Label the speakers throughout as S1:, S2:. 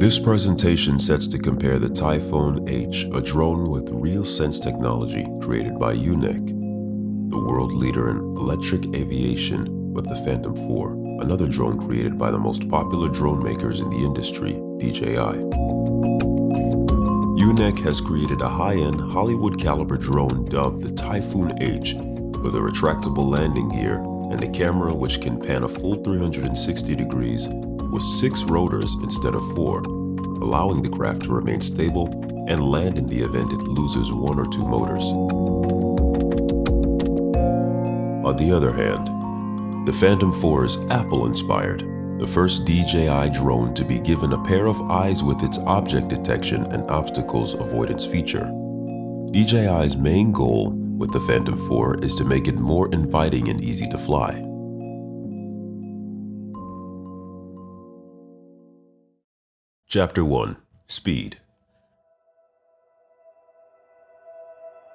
S1: This presentation sets to compare the Typhoon H, a drone with real sense technology created by Yuneec, the world leader in electric aviation, with the Phantom 4, another drone created by the most popular drone makers in the industry, DJI. Yuneec has created a high-end Hollywood-caliber drone dubbed the Typhoon H, with a retractable landing gear and a camera which can pan a full 360 degrees with 6 rotors instead of 4, allowing the craft to remain stable and land in the event it loses 1 or 2 motors. On the other hand, the Phantom 4 is Apple-inspired, the first DJI drone to be given a pair of eyes with its object detection and obstacles avoidance feature. DJI's main goal with the Phantom 4 is to make it more inviting and easy to fly. Chapter 1. Speed.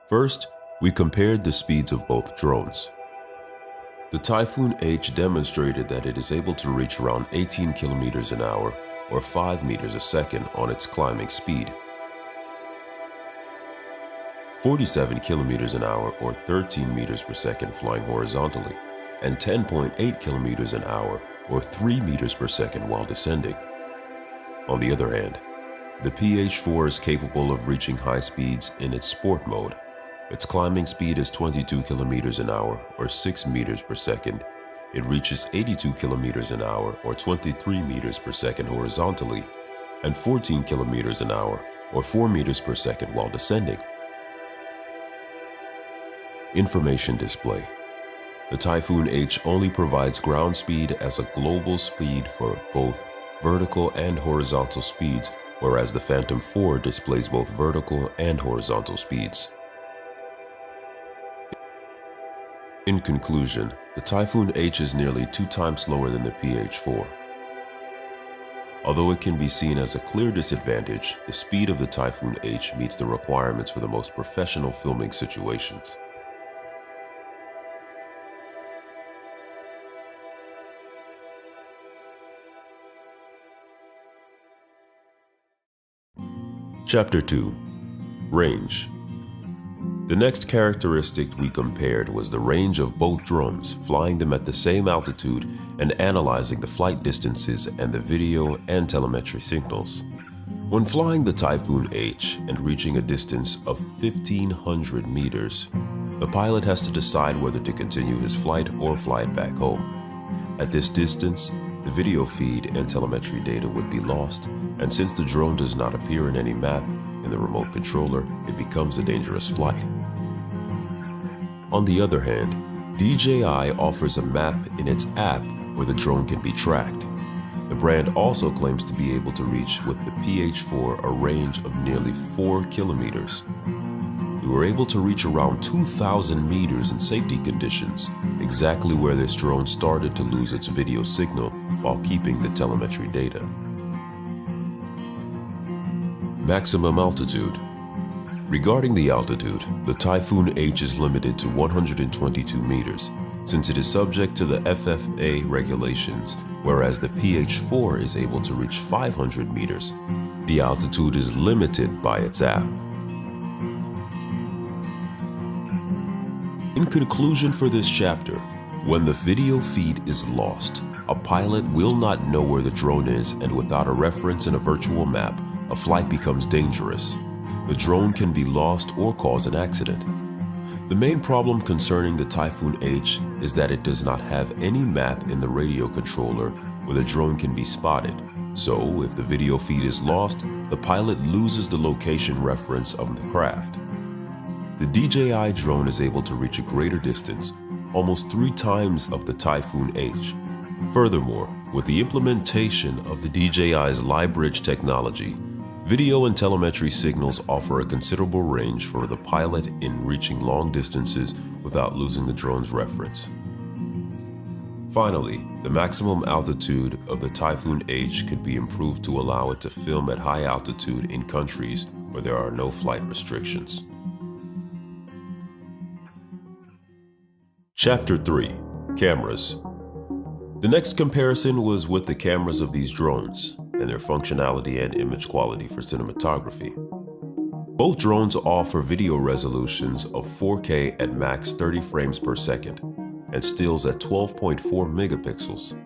S1: First, we compared the speeds of both drones. The Typhoon H demonstrated that it is able to reach around 18 kilometers an hour or 5 meters a second on its climbing speed, 47 kilometers an hour or 13 meters per second flying horizontally, and 10.8 kilometers an hour or 3 meters per second while descending. On the other hand, the PH4 is capable of reaching high speeds in its sport mode. Its climbing speed is 22 kilometers an hour or 6 meters per second. It reaches 82 kilometers an hour or 23 meters per second horizontally, and 14 kilometers an hour or 4 meters per second while descending. Information display. The Typhoon H only provides ground speed as a global speed for both vertical and horizontal speeds, whereas the Phantom 4 displays both vertical and horizontal speeds. In conclusion, the Typhoon H is nearly 2 times slower than the PH4. Although it can be seen as a clear disadvantage, the speed of the Typhoon H meets the requirements for the most professional filming situations. Chapter 2. Range. The next characteristic we compared was the range of both drones, flying them at the same altitude and analyzing the flight distances and the video and telemetry signals. When flying the Typhoon H and reaching a distance of 1,500 meters, the pilot has to decide whether to continue his flight or fly it back home. At this distance, the video feed and telemetry data would be lost, and since the drone does not appear in any map in the remote controller, it becomes a dangerous flight. On the other hand, DJI offers a map in its app where the drone can be tracked. The brand also claims to be able to reach with the PH4 a range of nearly 4 kilometers. We were able to reach around 2,000 meters in safety conditions, exactly where this drone started to lose its video signal while keeping the telemetry data. Maximum altitude. Regarding the altitude, the Typhoon H is limited to 122 meters, since it is subject to the FAA regulations, whereas the PH4 is able to reach 500 meters. The altitude is limited by its app. In conclusion for this chapter, when the video feed is lost, a pilot will not know where the drone is, and without a reference in a virtual map, a flight becomes dangerous. The drone can be lost or cause an accident. The main problem concerning the Typhoon H is that it does not have any map in the radio controller where the drone can be spotted. So, if the video feed is lost, the pilot loses the location reference of the craft. The DJI drone is able to reach a greater distance, almost 3 times of the Typhoon H. Furthermore, with the implementation of the DJI's LiBridge technology, video and telemetry signals offer a considerable range for the pilot in reaching long distances without losing the drone's reference. Finally, the maximum altitude of the Typhoon H could be improved to allow it to film at high altitude in countries where there are no flight restrictions. Chapter 3. Cameras. The next comparison was with the cameras of these drones. and their functionality and image quality for cinematography. Both drones offer video resolutions of 4K at max 30 frames per second and stills at 12.4 megapixels.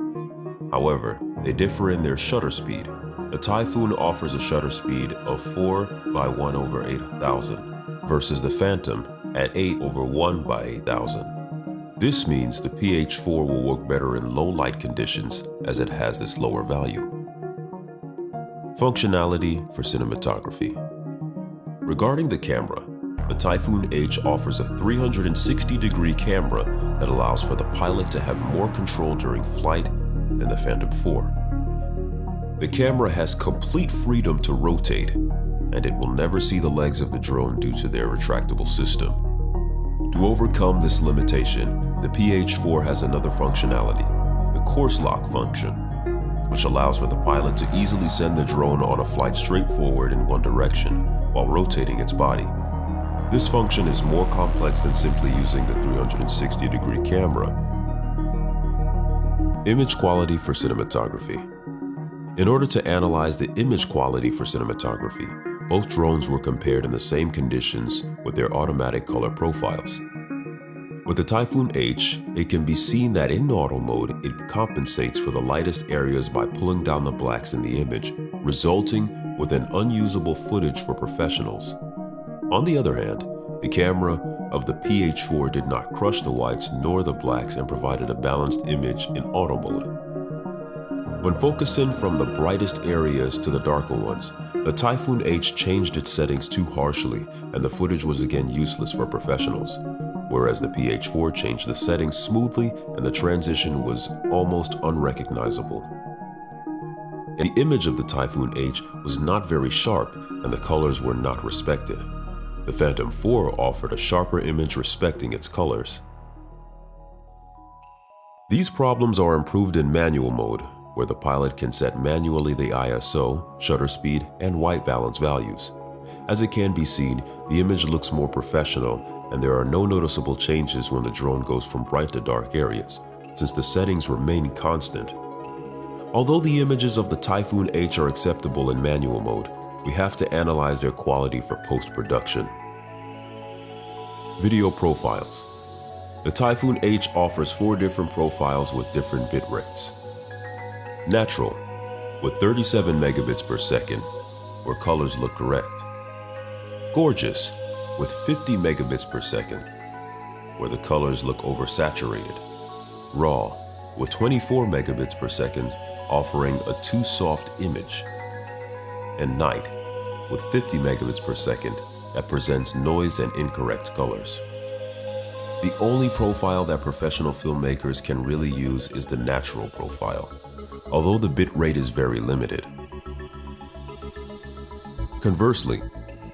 S1: However, they differ in their shutter speed. The Typhoon offers a shutter speed of 4 by 1 over 8,000 versus the Phantom at 8 over 1 by 8,000. This means the PH4 will work better in low light conditions as it has this lower value. Functionality for cinematography. Regarding the camera, the Typhoon H offers a 360-degree camera that allows for the pilot to have more control during flight than the Phantom 4. The camera has complete freedom to rotate, and it will never see the legs of the drone due to their retractable system. To overcome this limitation, the PH4 has another functionality, the course lock function, which allows for the pilot to easily send the drone on a flight straight forward in one direction while rotating its body. This function is more complex than simply using the 360-degree camera. Image quality for cinematography. In order to analyze the image quality for cinematography, both drones were compared in the same conditions with their automatic color profiles. With the Typhoon H, it can be seen that in auto mode, it compensates for the lightest areas by pulling down the blacks in the image, resulting with an unusable footage for professionals. On the other hand, the camera of the PH4 did not crush the whites nor the blacks and provided a balanced image in auto mode. When focusing from the brightest areas to the darker ones, the Typhoon H changed its settings too harshly and the footage was again useless for professionals, whereas the PH4 changed the settings smoothly and the transition was almost unrecognizable. The image of the Typhoon H was not very sharp and the colors were not respected. The Phantom 4 offered a sharper image respecting its colors. These problems are improved in manual mode, where the pilot can set manually the ISO, shutter speed, and white balance values. As it can be seen, the image looks more professional and there are no noticeable changes when the drone goes from bright to dark areas, since the settings remain constant. Although the images of the Typhoon H are acceptable in manual mode, we have to analyze their quality for post-production. Video profiles. The Typhoon H offers 4 different profiles with different bit rates. Natural, with 37 megabits per second, where colors look correct. Gorgeous, with 50 megabits per second, where the colors look oversaturated. Raw, with 24 megabits per second, offering a too soft image. And night, with 50 megabits per second, that presents noise and incorrect colors. The only profile that professional filmmakers can really use is the natural profile, although the bit rate is very limited. Conversely,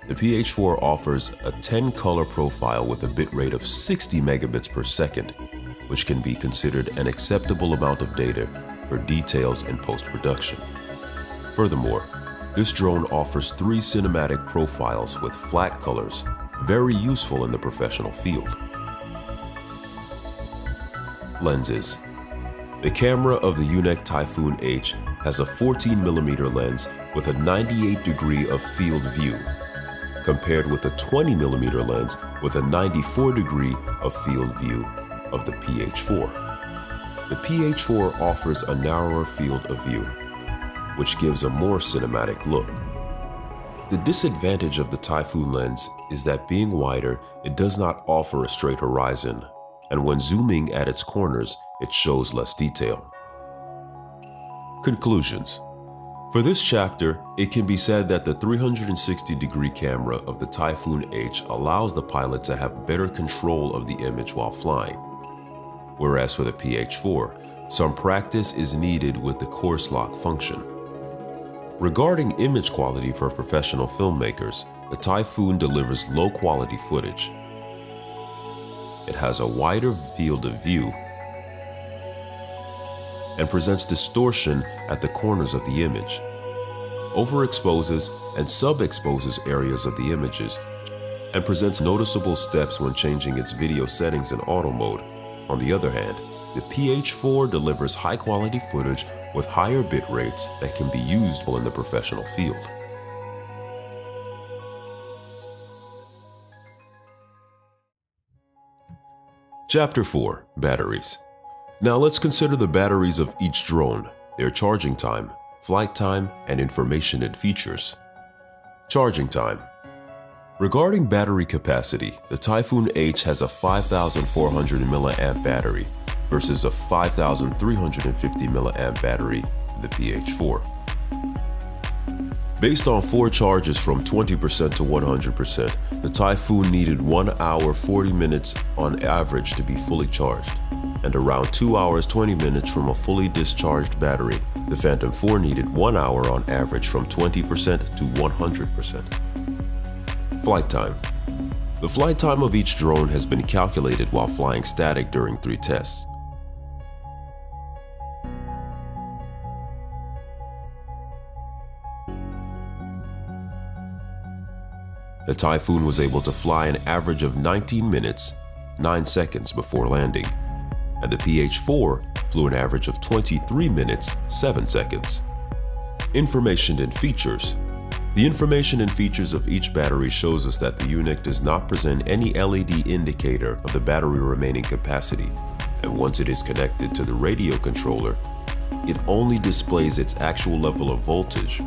S1: the PH4 offers a 10-color profile with a bit rate of 60 megabits per second, which can be considered an acceptable amount of data for details in post-production. Furthermore, this drone offers 3 cinematic profiles with flat colors, very useful in the professional field. Lenses. The camera of the Yuneec Typhoon H has a 14mm lens with a 98-degree of field view, compared with a 20mm lens with a 94-degree of field view of the PH4. The PH4 offers a narrower field of view, which gives a more cinematic look. The disadvantage of the Typhoon lens is that being wider, it does not offer a straight horizon, and when zooming at its corners, it shows less detail. Conclusions. For this chapter, it can be said that the 360-degree camera of the Typhoon H allows the pilot to have better control of the image while flying, whereas for the PH4, some practice is needed with the course lock function. Regarding image quality for professional filmmakers, the Typhoon delivers low-quality footage. It has a wider field of view and presents distortion at the corners of the image, overexposes and sub-exposes areas of the images, and presents noticeable steps when changing its video settings in auto mode. On the other hand, the PH4 delivers high-quality footage with higher bit rates that can be used in the professional field. Chapter 4. Batteries. Now let's consider the batteries of each drone, their charging time, flight time, and information and features. Charging time. Regarding battery capacity, the Typhoon H has a 5,400 mAh battery versus a 5,350 mAh battery in the PH4. Based on 4 charges from 20% to 100%, the Typhoon needed 1 hour 40 minutes on average to be fully charged, and around 2 hours 20 minutes from a fully discharged battery. The Phantom 4 needed 1 hour on average from 20% to 100%. Flight time. The flight time of each drone has been calculated while flying static during 3 tests. The Typhoon was able to fly an average of 19 minutes, 9 seconds before landing, and the PH4 flew an average of 23 minutes, 7 seconds. Information and features. The information and features of each battery shows us that the Yuneec does not present any LED indicator of the battery remaining capacity, and once it is connected to the radio controller, it only displays its actual level of voltage.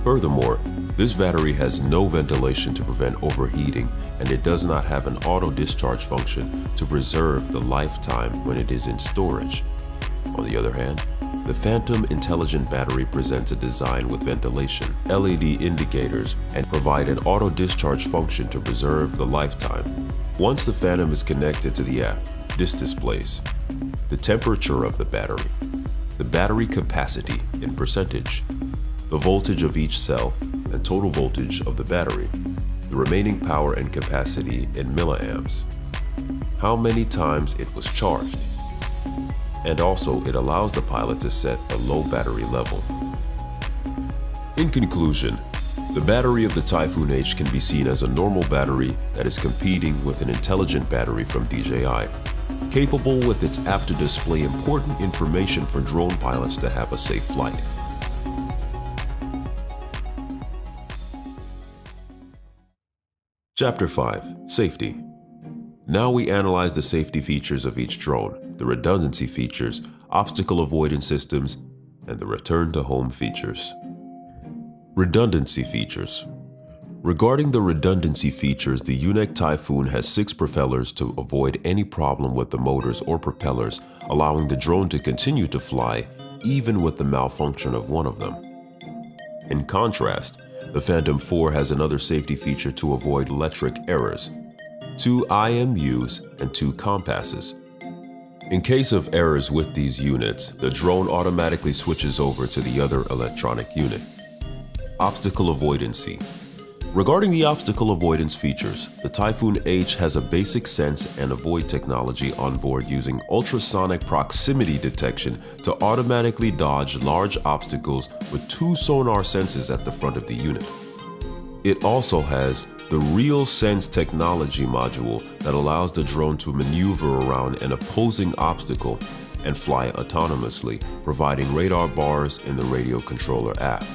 S1: Furthermore, this battery has no ventilation to prevent overheating, and it does not have an auto discharge function to preserve the lifetime when it is in storage. On the other hand, the Phantom Intelligent Battery presents a design with ventilation, LED indicators, and provide an auto discharge function to preserve the lifetime. Once the Phantom is connected to the app, this displays the temperature of the battery capacity in percentage, the voltage of each cell and total voltage of the battery, the remaining power and capacity in milliamps, how many times it was charged, and also it allows the pilot to set a low battery level. In conclusion, the battery of the Typhoon H can be seen as a normal battery that is competing with an intelligent battery from DJI, capable with its app to display important information for drone pilots to have a safe flight. Chapter 5. Safety. Now we analyze the safety features of each drone, the redundancy features, obstacle avoidance systems, and the return to home features. Redundancy features. Regarding the redundancy features, the Yuneec Typhoon has 6 propellers to avoid any problem with the motors or propellers, allowing the drone to continue to fly even with the malfunction of one of them. In contrast, the Phantom 4 has another safety feature to avoid electric errors: 2 IMUs and 2 compasses. In case of errors with these units, the drone automatically switches over to the other electronic unit. Obstacle avoidancy. Regarding the obstacle avoidance features, the Typhoon H has a basic sense and avoid technology on board using ultrasonic proximity detection to automatically dodge large obstacles with 2 sonar senses at the front of the unit. It also has the Real Sense technology module that allows the drone to maneuver around an opposing obstacle and fly autonomously, providing radar bars in the radio controller app.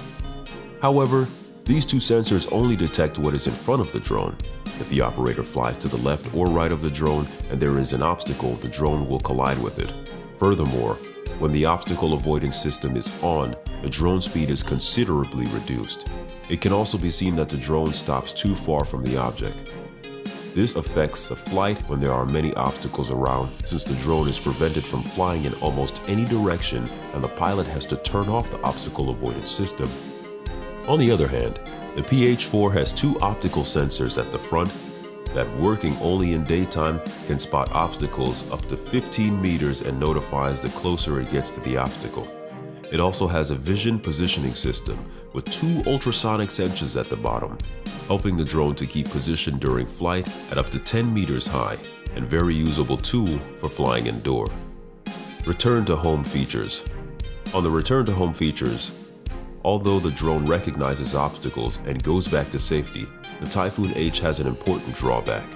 S1: However, these 2 sensors only detect what is in front of the drone. If the operator flies to the left or right of the drone and there is an obstacle, the drone will collide with it. Furthermore, when the obstacle avoidance system is on, the drone speed is considerably reduced. It can also be seen that the drone stops too far from the object. This affects the flight when there are many obstacles around, since the drone is prevented from flying in almost any direction and the pilot has to turn off the obstacle avoidance system. On the other hand, the PH4 has 2 optical sensors at the front that, working only in daytime, can spot obstacles up to 15 meters and notifies the closer it gets to the obstacle. It also has a vision positioning system with 2 ultrasonic sensors at the bottom, helping the drone to keep position during flight at up to 10 meters high, and very usable tool for flying indoor. Return to home features. On the return to home features, although the drone recognizes obstacles and goes back to safety, the Typhoon H has an important drawback.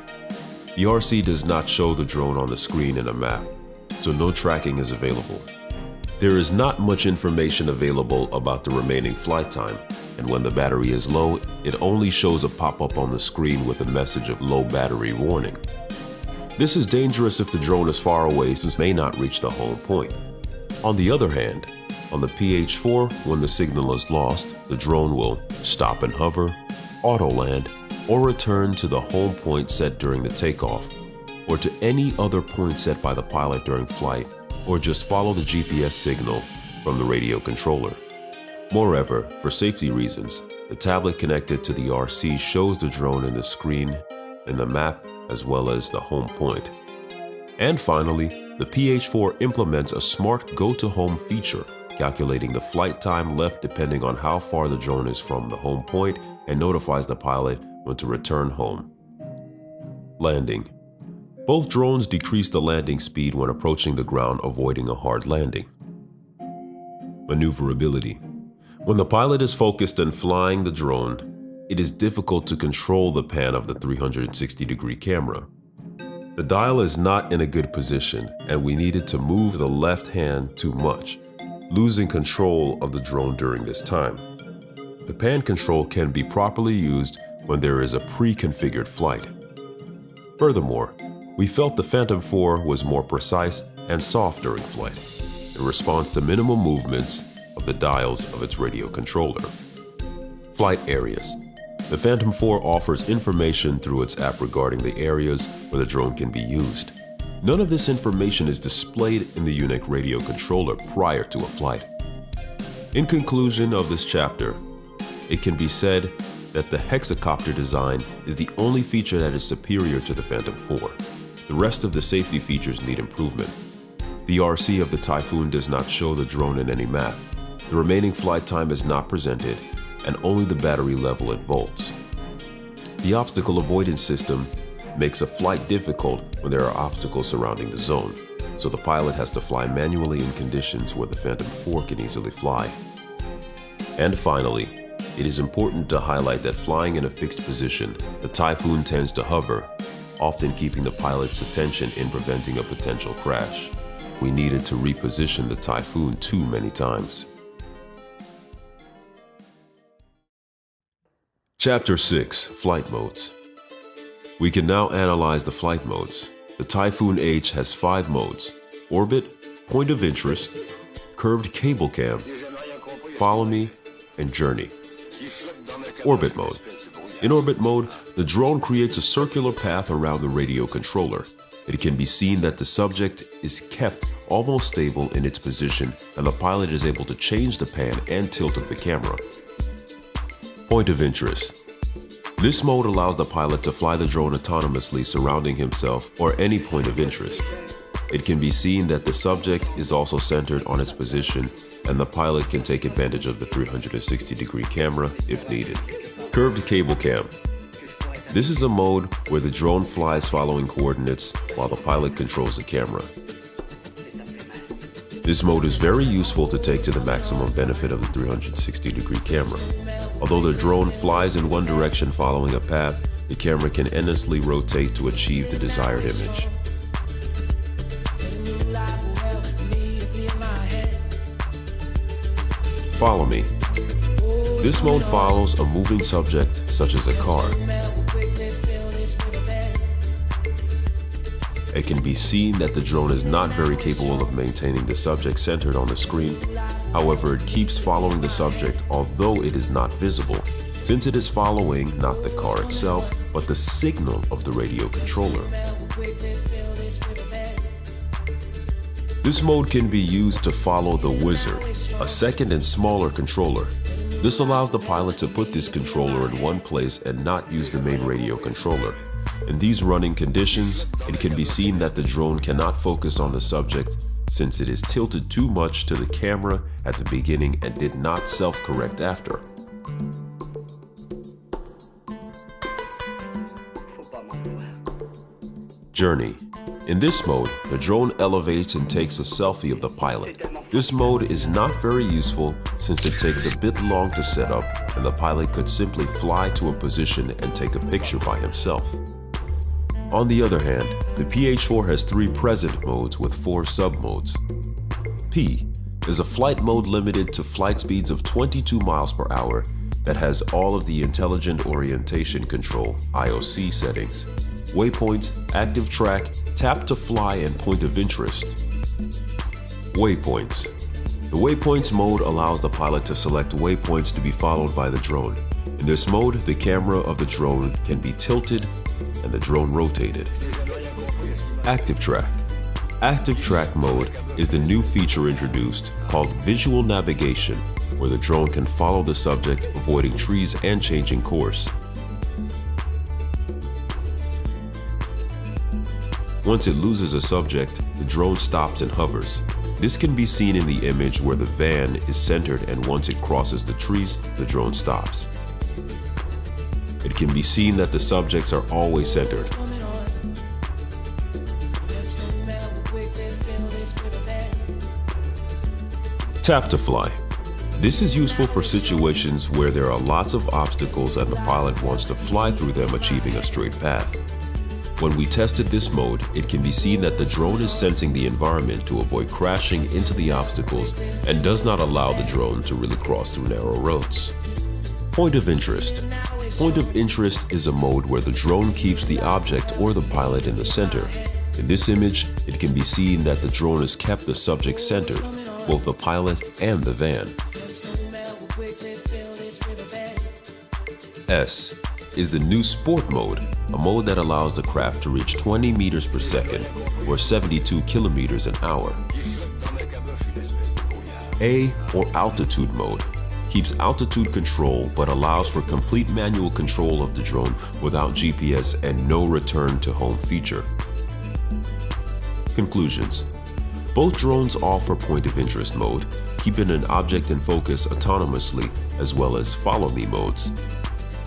S1: The RC does not show the drone on the screen in a map, so no tracking is available. There is not much information available about the remaining flight time, and when the battery is low, it only shows a pop-up on the screen with a message of low battery warning. This is dangerous if the drone is far away, since it may not reach the home point. On the other hand, on the PH4, when the signal is lost, the drone will stop and hover, auto-land, or return to the home point set during the takeoff, or to any other point set by the pilot during flight, or just follow the GPS signal from the radio controller. Moreover, for safety reasons, the tablet connected to the RC shows the drone in the screen, in the map, as well as the home point. And finally, the PH4 implements a smart go-to-home feature, calculating the flight time left depending on how far the drone is from the home point and notifies the pilot when to return home. Landing. Both drones decrease the landing speed when approaching the ground, avoiding a hard landing. Maneuverability. When the pilot is focused on flying the drone, it is difficult to control the pan of the 360-degree camera. The dial is not in a good position, and we needed to move the left hand too much, losing control of the drone during this time. The pan control can be properly used when there is a pre-configured flight. Furthermore, we felt the Phantom 4 was more precise and soft during flight, in response to minimal movements of the dials of its radio controller. Flight areas. The Phantom 4 offers information through its app regarding the areas where the drone can be used. None of this information is displayed in the Yuneec radio controller prior to a flight. In conclusion of this chapter, it can be said that the hexacopter design is the only feature that is superior to the Phantom 4. The rest of the safety features need improvement. The RC of the Typhoon does not show the drone in any map. The remaining flight time is not presented, and only the battery level in volts. The obstacle avoidance system makes a flight difficult when there are obstacles surrounding the zone, so the pilot has to fly manually in conditions where the Phantom 4 can easily fly. And finally, it is important to highlight that flying in a fixed position, the Typhoon tends to hover, often keeping the pilot's attention in preventing a potential crash. We needed to reposition the Typhoon too many times. Chapter 6. Flight Modes. We can now analyze the flight modes. The Typhoon H has 5 modes: orbit, point of interest, curved cable cam, follow me, and journey. Orbit mode. In orbit mode, the drone creates a circular path around the radio controller. It can be seen that the subject is kept almost stable in its position, and the pilot is able to change the pan and tilt of the camera. Point of interest. This mode allows the pilot to fly the drone autonomously surrounding himself or any point of interest. It can be seen that the subject is also centered on its position, and the pilot can take advantage of the 360-degree camera if needed. Curved cable cam. This is a mode where the drone flies following coordinates while the pilot controls the camera. This mode is very useful to take to the maximum benefit of the 360-degree camera. Although the drone flies in one direction following a path, the camera can endlessly rotate to achieve the desired image. Follow me. This mode follows a moving subject, such as a car. It can be seen that the drone is not very capable of maintaining the subject centered on the screen. However, it keeps following the subject, although it is not visible, since it is following not the car itself, but the signal of the radio controller. This mode can be used to follow the Wizard, a second and smaller controller. This allows the pilot to put this controller in one place and not use the main radio controller. In these running conditions, it can be seen that the drone cannot focus on the subject since it is tilted too much to the camera at the beginning and did not self-correct after. Journey. In this mode, the drone elevates and takes a selfie of the pilot. This mode is not very useful since it takes a bit long to set up and the pilot could simply fly to a position and take a picture by himself. On the other hand, the PH4 has 3 present modes with 4 sub-modes. P is a flight mode limited to flight speeds of 22 miles per hour that has all of the Intelligent Orientation Control (IOC) settings, waypoints, active track, tap to fly, and point of interest. Waypoints. The waypoints mode allows the pilot to select waypoints to be followed by the drone. In this mode, the camera of the drone can be tilted and the drone rotated. Active track. Active track mode is the new feature introduced called visual navigation, where the drone can follow the subject, avoiding trees and changing course. Once it loses a subject, the drone stops and hovers. This can be seen in the image where the van is centered, and once it crosses the trees, the drone stops. It can be seen that the subjects are always centered. Tap to fly. This is useful for situations where there are lots of obstacles and the pilot wants to fly through them, achieving a straight path. When we tested this mode, it can be seen that the drone is sensing the environment to avoid crashing into the obstacles and does not allow the drone to really cross through narrow roads. Point of interest. Point of interest is a mode where the drone keeps the object or the pilot in the center. In this image, it can be seen that the drone has kept the subject centered, both the pilot and the van. S is the new sport mode, a mode that allows the craft to reach 20 meters per second or 72 kilometers an hour. A, or altitude mode, keeps altitude control but allows for complete manual control of the drone without GPS and no return to home feature. Conclusions. Both drones offer point of interest mode, keeping an object in focus autonomously, as well as follow me modes.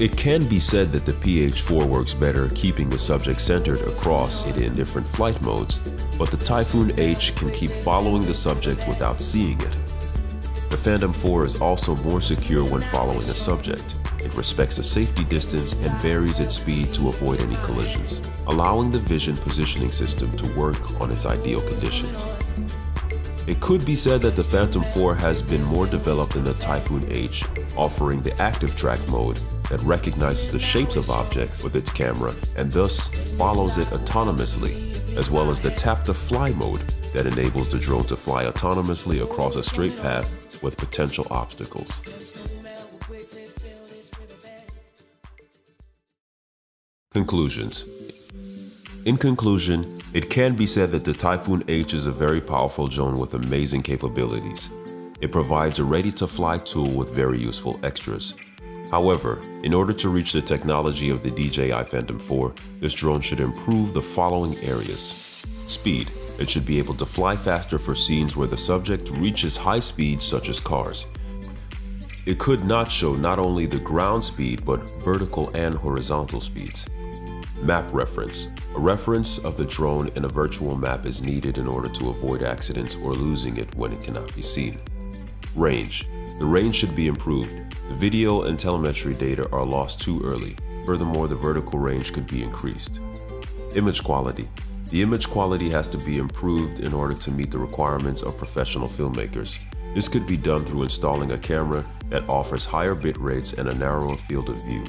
S1: It can be said that the PH4 works better keeping the subject centered across it in different flight modes, but the Typhoon H can keep following the subject without seeing it. The Phantom 4 is also more secure when following a subject. It respects the safety distance and varies its speed to avoid any collisions, allowing the vision positioning system to work on its ideal conditions. It could be said that the Phantom 4 has been more developed than the Typhoon H, offering the active track mode that recognizes the shapes of objects with its camera and thus follows it autonomously, as well as the tap to fly mode that enables the drone to fly autonomously across a straight path with potential obstacles. Conclusions. In conclusion, it can be said that the Typhoon H is a very powerful drone with amazing capabilities. It provides a ready-to-fly tool with very useful extras. However, in order to reach the technology of the DJI Phantom 4, this drone should improve the following areas. Speed. It should be able to fly faster for scenes where the subject reaches high speeds such as cars. It could not show not only the ground speed but vertical and horizontal speeds. Map reference. A reference of the drone in a virtual map is needed in order to avoid accidents or losing it when it cannot be seen. Range. The range should be improved. The video and telemetry data are lost too early. Furthermore, the vertical range could be increased. Image quality. The image quality has to be improved in order to meet the requirements of professional filmmakers. This could be done through installing a camera that offers higher bit rates and a narrower field of view,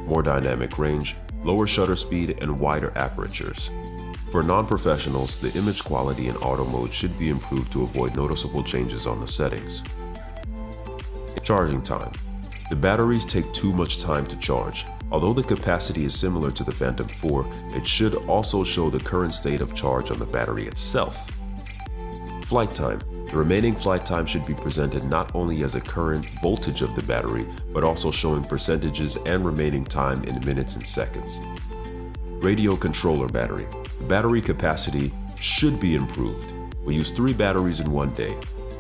S1: more dynamic range, lower shutter speed, and wider apertures. For non-professionals, the image quality in auto mode should be improved to avoid noticeable changes on the settings. Charging time. The batteries take too much time to charge. Although the capacity is similar to the Phantom 4, it should also show the current state of charge on the battery itself. Flight time. The remaining flight time should be presented not only as a current voltage of the battery, but also showing percentages and remaining time in minutes and seconds. Radio controller battery. The battery capacity should be improved. We use 3 batteries in one day,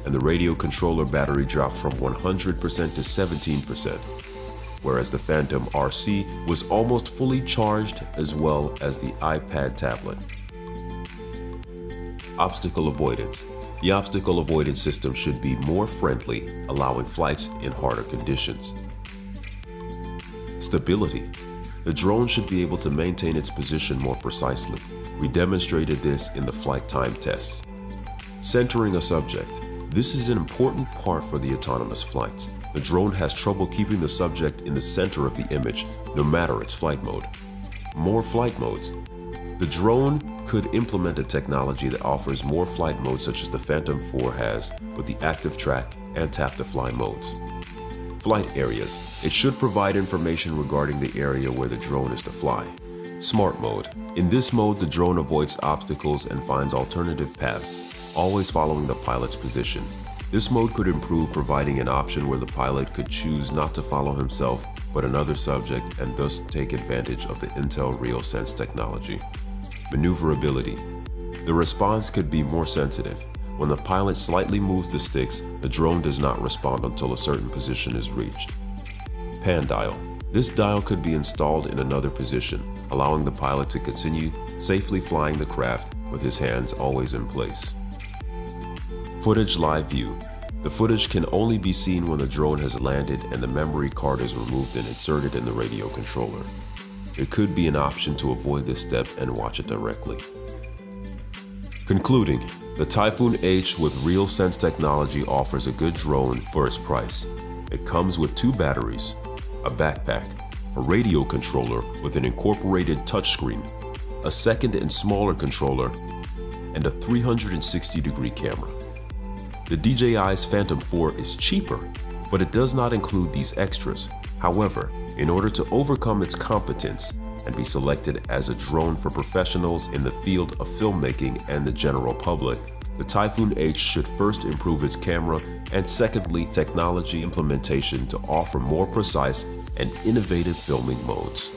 S1: and the radio controller battery dropped from 100% to 17%, whereas the Phantom RC was almost fully charged, as well as the iPad tablet. Obstacle avoidance. The obstacle avoidance system should be more friendly, allowing flights in harder conditions. Stability. The drone should be able to maintain its position more precisely. We demonstrated this in the flight time tests. Centering a subject. This is an important part for the autonomous flights. The drone has trouble keeping the subject in the center of the image, no matter its flight mode. More flight modes. The drone could implement a technology that offers more flight modes such as the Phantom 4 has with the active track and tap to fly modes. Flight areas. It should provide information regarding the area where the drone is to fly. Smart mode. In this mode, the drone avoids obstacles and finds alternative paths, always following the pilot's position. This mode could improve providing an option where the pilot could choose not to follow himself but another subject and thus take advantage of the Intel RealSense technology. Maneuverability. The response could be more sensitive. When the pilot slightly moves the sticks, the drone does not respond until a certain position is reached. Pan dial. This dial could be installed in another position, allowing the pilot to continue safely flying the craft with his hands always in place. Footage live view. The footage can only be seen when the drone has landed and the memory card is removed and inserted in the radio controller. It could be an option to avoid this step and watch it directly. Concluding, the Typhoon H with RealSense technology offers a good drone for its price. It comes with 2 batteries, a backpack, a radio controller with an incorporated touchscreen, a second and smaller controller, and a 360-degree camera. The DJI's Phantom 4 is cheaper, but it does not include these extras. However, in order to overcome its competence and be selected as a drone for professionals in the field of filmmaking and the general public, the Typhoon H should first improve its camera and secondly, technology implementation to offer more precise and innovative filming modes.